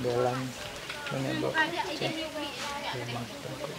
Jalan Senebo Aceh, rumah Tengku Malih.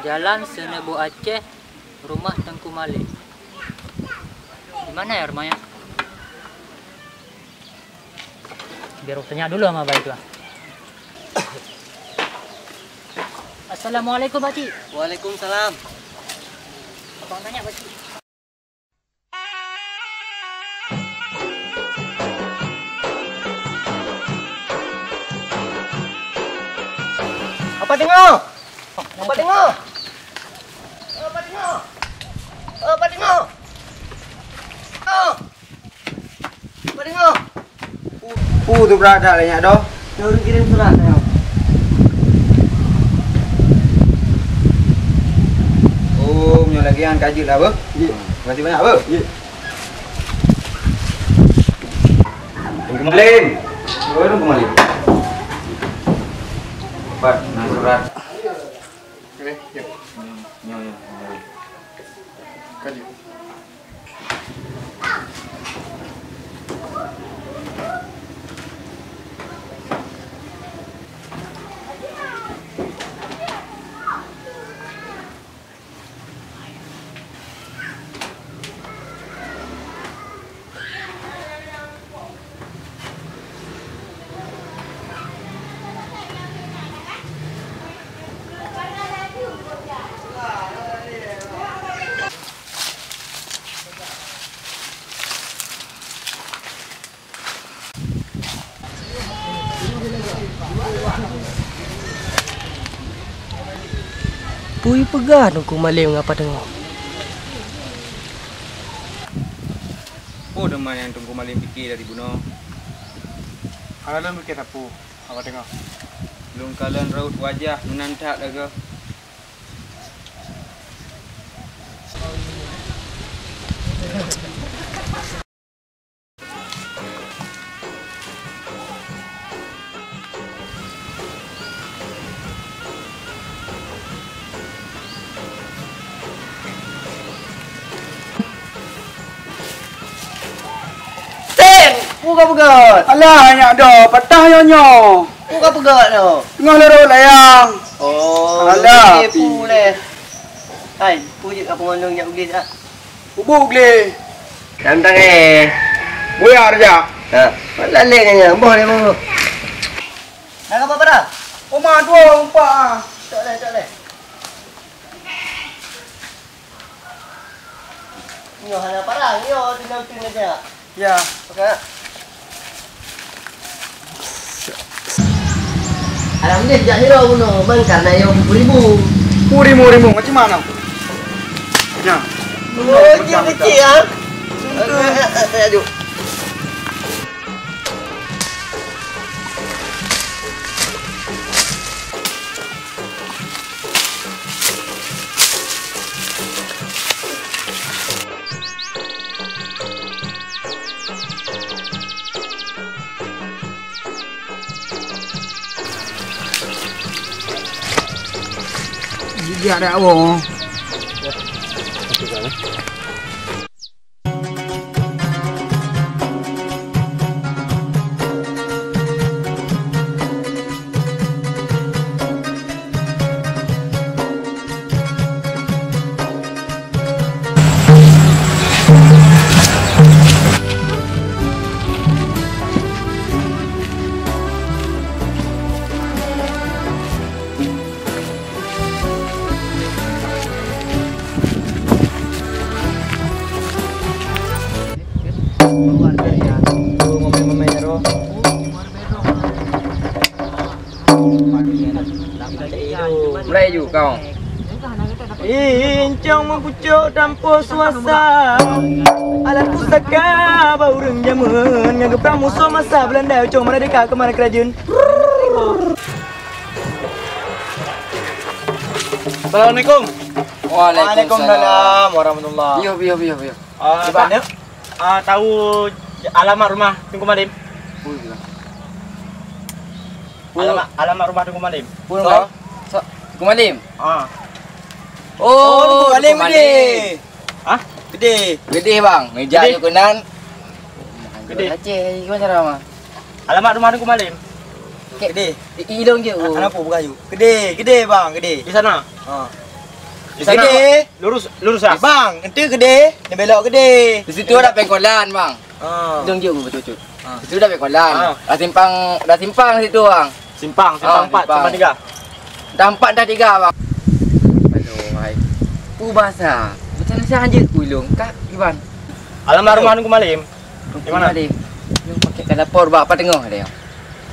Jalan Senebo Aceh, rumah Tengku Malih. Di mana ya rumahnya? Biar aku tanya dulu sama Abah itu. Assalamualaikum, Pakcik. Waalaikumsalam. Abang tanya, Pakcik. Apa tengok? Apa tengok? Apa tengok? Apa tengok? Apa tengok? Tu berada lah dah. Dia orang kirim surat dah. Oh, punya lagi yang kaji lah, apa? Ya. Terima kasih banyak, apa? Ya. Tengku Malih. Tengku Malih. Cepat, nak surat. Okey, ya. Ya. Kaji. Pui pegang Tengku Malih mengapa tengok. Oh, deman yang Tengku Malih fikir dari bunuh. Kalau mikir apa? Apa tengok? Belum kalian raut wajah menantak dah ke? Buka pegat. Alah, banyak dah. Patah nyonya. Buka pegat tu. Tengah lerut layang. Oh, alah. Pu leh. Hai, pu je kat pengondong jak pergi dah. Bubuk le. Tantang Boya aja. Ha, lalek nya. Boh ni mulu. Nak apa pada? Oma dua umpak. Tak leh. Nyo hana parang, nyo tinang-tinang aja. Ya. Okey. Alhamdulillah jak hero puno, man karena yo 10,000. Ribu macam mana? Ya. Oh, kecil ah. Aduh. Dia ada awak. Mulai ju kau. Incong mempucuk tanpa suasa. Alat pusaka bau reng jamun. Nganggep kamu musuh masa Belanda. Ucong mana dekat ke mana kerajaan. Assalamualaikum. Waalaikumsalam warahmatullahi. Biyo. Di mana? Tahu alamat rumah Tengku Malih? Alamat rumah Tengku Malih. Tengku Malih. Tengku Malih gede. Gede bang, meja Gede. tu kenan. Gede. Aceh, gimana cara mah? Alamat rumah Tengku Malim. Gede. Ilong je. Kenapa berkayu? Gede bang, gede. Di sana. Ha. Di sana. Gede. Lurus ah. Bang, ente gede, dia belok gede. Di situ ada pengkolan, bang. Ha. Ilong je betul-betul. Di situ ada pengkolan. Ah. Dah simpang di situ, bang. Simpang 4, simpang. simpang 3. Dah 4 dah 3, bang. Aduh, hai. Bahasa. Macam mana saja ulung kak, Iwan? Alamat rumah Tengku Malim. Di mana? Yang pakai kalapor buat apa tengok dia?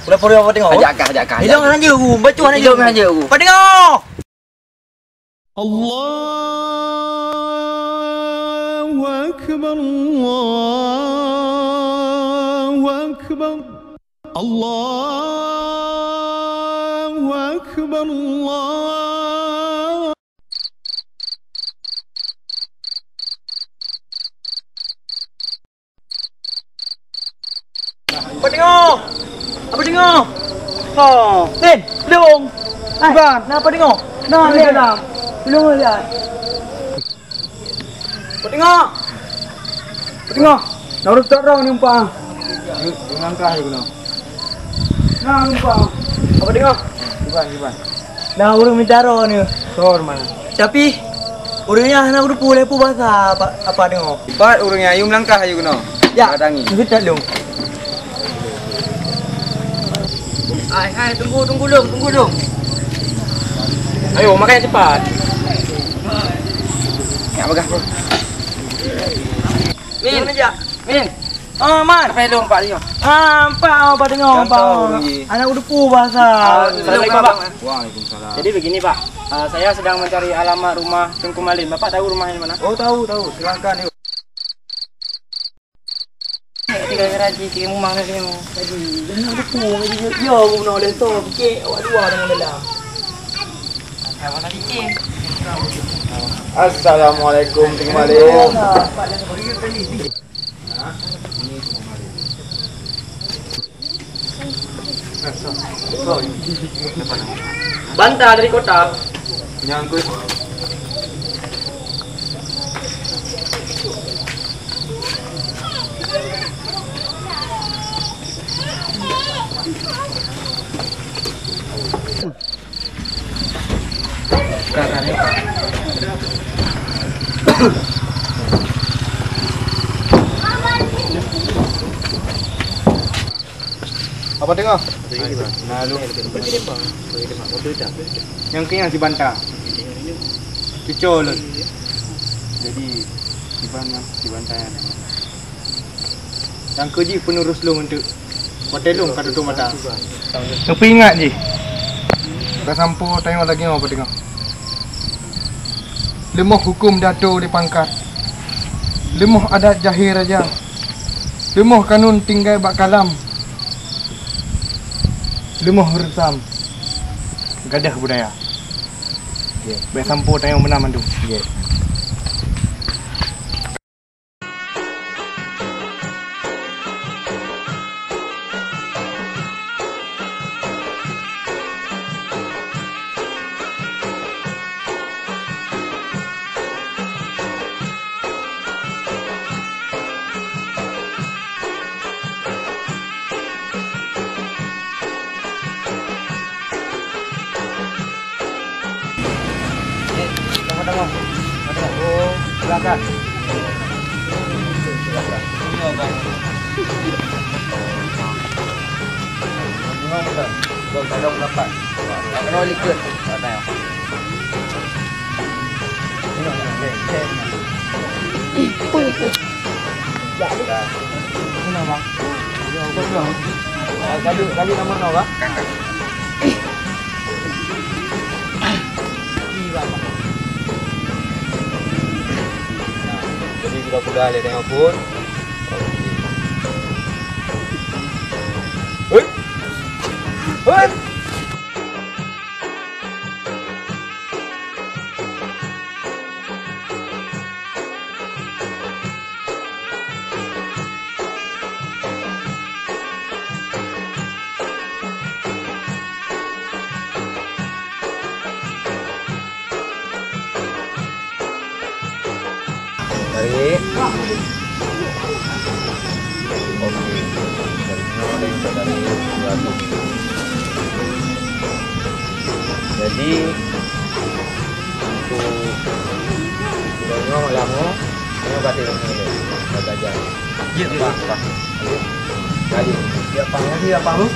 Sudah pura apa tengok? Ajak kah. Ilong aja aku, baca aja. Ilong aja aku. Apa tengok? Allahu Akbar, Allahu Akbar, Allahu Akbar, Allah. Apa tengok? Apa tengok? Ha, Tin, Long. Ivan, nak apa tengok? Nah, lihat dalam. Long lihat. Apa tengok? Apa tengok? Nak urut tak rau ni umpang. Dengan kah je guna. Nah, umpang. Apa tengok? Iban. Nah, urut minta rau ni. Sor mana? Tapi orangnya nak urut pulai pu bahasa apa tengok? Bat urangnya ayu melangkah ayu guna. Ya, Datangi. kita Long. Hai, tunggu Long. Ayo makan cepat. Ya, bagah, bro. Min. Ah, Man. Apa Long Pak dia? Apa tengok, Jangan tahu, Bang? Rugi. Anak udah pu bahasa. Assalamualaikum, Pak. Waalaikumsalam. Jadi begini Pak, saya sedang mencari alamat rumah Tengku Malim. Bapak tahu rumahnya di mana? Oh tahu. Silakan yuk. Tinggal ngeraji, tinggal mumang na sini mo. Anak udah pu, yo, aku nak oleh tu. Fikir awak dua dengan dalam. Apa tadi cik? Assalamualaikum Tengku Malim. Bantah dari kota. Nyangkut. Apa tengok? Lalu. Yang ke yang si bantah. Kecol. Jadi si bantah. Yang keji penerus long untuk hotel long kat tutup mata. Tapi ingat je. Dah sampo tengok lagi apa tengok. Lemah hukum dato di pangkat. Lemah adat jahir raja. Lemah kanun tinggai bak kalam. Lemah resam. Gadah budaya. Yeah. Baik sampo tengok benar mandu. Yeah. Oh, silakan. Kalau liquid. Kali nomor berapa? Jadi budak-budak boleh tengok pun. Hei! Hei! Tarik. Okey. aku. Jadi aku udah lama ini batik ini belajar. Ya, Pak. Kali. Ya, apa lagi apa lu?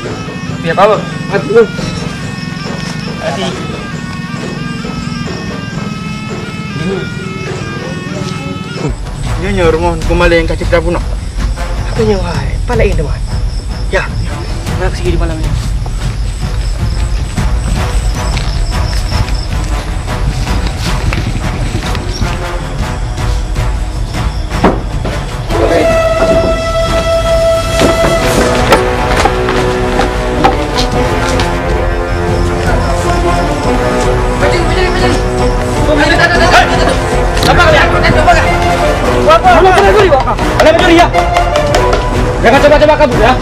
Biar apa? Aduh. Kasih. Nyonya rumah kembali yang kacip Prabu nak. Aku nyawai, palain teman. Ya, nak segi di malam ini. Kalian mencuri ya? Jangan coba-coba kabur ya.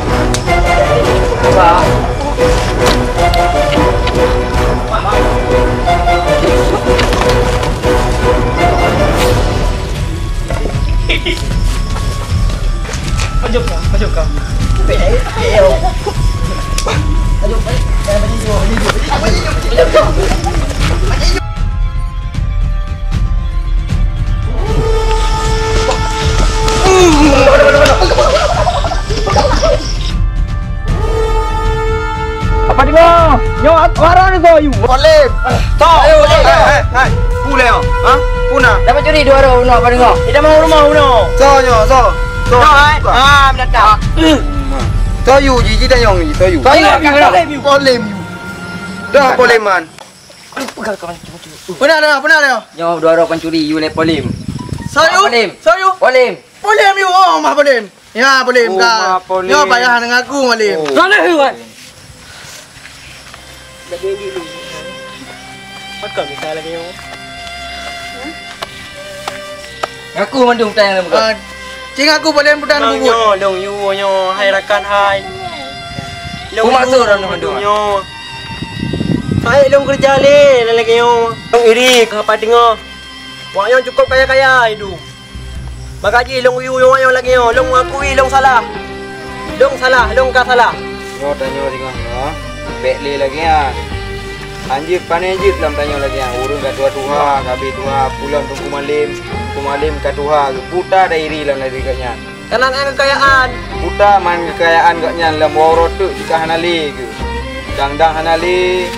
Maju kau. Apa dia? Nyo warna ni tu you. Boleh. Tak. Ayo. Hai. Pulai ah. Ha? Puna. Dapat curi 2 orang Uno apa dengar? Kita mau rumah Uno. So nyo, so. So. Ah, mendadak. So you ji dan yang ni, so you. Boleh you. Dah boleh man. Puna dah. Nyo 2 orang pencuri you le polim. So you. Polim. So you. Polim. Boleh you. Oh, mah boleh. Ya, boleh Oh, dah. mah boleh. Nyo bayar dengan aku boleh. Sana huan. Apa bisa lagi you? Aku mandung tayang muka. Cing aku boleh budan bubut. Nyo, long you nyo, hai rakan hai. Aku masuk orang mandung. Nyo. Hai long kerja le, lagi nyo. Long iri apa dengar. Wak nyo cukup kaya-kaya hidup. Bagaji long you yang lagi nyo, long akui long salah. Long salah, long ka salah. Nyo tanya tengok no. Bekle lagi ah. Anjir panenjit lam tanya lagi ah. Urung kat tua-tua, kabe tua pulang tunggu malim kat tua. Buta dairi lam lagi katnya. Kanan ang kekayaan. Buta man kekayaan katnya lam warot tu jika hanali ke. Dang hanali.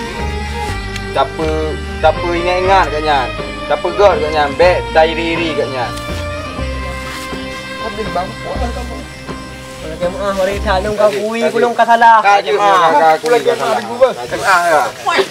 Tapa ingat-ingat katnya. Tapa god katnya. Bek dairi katnya. Jemaah mari talung kau kui kulung ka salah. Kakak aku lagi salah.